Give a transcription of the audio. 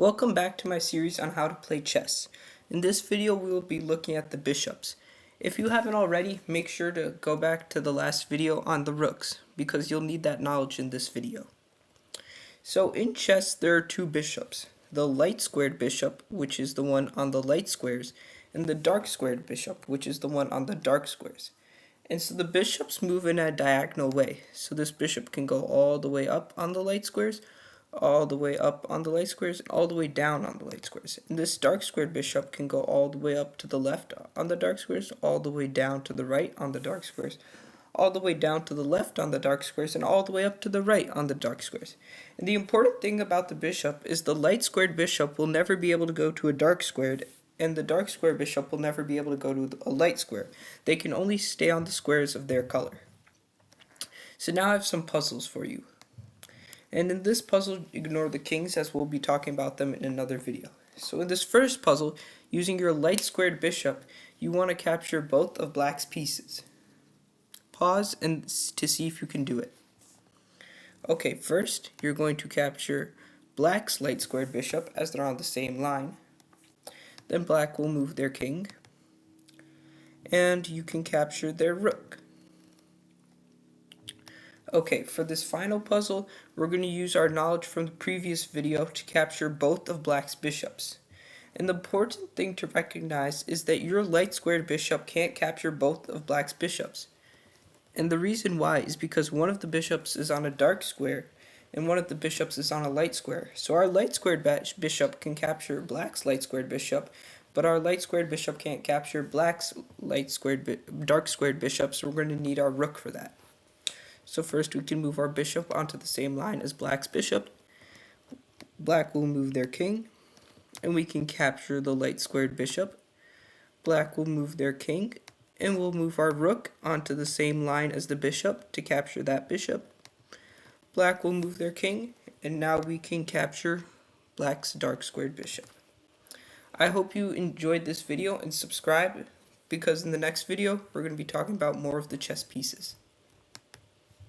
Welcome back to my series on how to play chess. In this video we will be looking at the bishops. If you haven't already, make sure to go back to the last video on the rooks because you'll need that knowledge in this video. So in chess there are two bishops. The light squared bishop, which is the one on the light squares, and the dark squared bishop, which is the one on the dark squares. And so the bishops move in a diagonal way. So this bishop can go all the way up on the light squares, all the way up on the light squares, and all the way down on the light squares. And this dark squared bishop can go all the way up to the left on the dark squares, all the way down to the right on the dark squares, all the way down to the left on the dark squares, and all the way up to the right on the dark squares. And the important thing about the bishop is the light squared bishop will never be able to go to a dark squared, and the dark square bishop will never be able to go to a light square. They can only stay on the squares of their color. So now I have some puzzles for you. And in this puzzle, ignore the kings as we'll be talking about them in another video. So in this first puzzle, using your light squared bishop, you want to capture both of black's pieces. Pause and to see if you can do it. Okay, first you're going to capture black's light squared bishop as they're on the same line. Then black will move their king, and you can capture their rook. Okay, for this final puzzle, we're going to use our knowledge from the previous video to capture both of black's bishops. And the important thing to recognize is that your light squared bishop can't capture both of black's bishops. And the reason why is because one of the bishops is on a dark square and one of the bishops is on a light square. So our light squared bishop can capture black's light squared bishop, but our light squared bishop can't capture black's dark squared bishop, so we're going to need our rook for that. So first we can move our bishop onto the same line as black's bishop. Black will move their king, and we can capture the light squared bishop. Black will move their king, and we'll move our rook onto the same line as the bishop to capture that bishop. Black will move their king, and now we can capture black's dark squared bishop. I hope you enjoyed this video and subscribe because in the next video we're going to be talking about more of the chess pieces.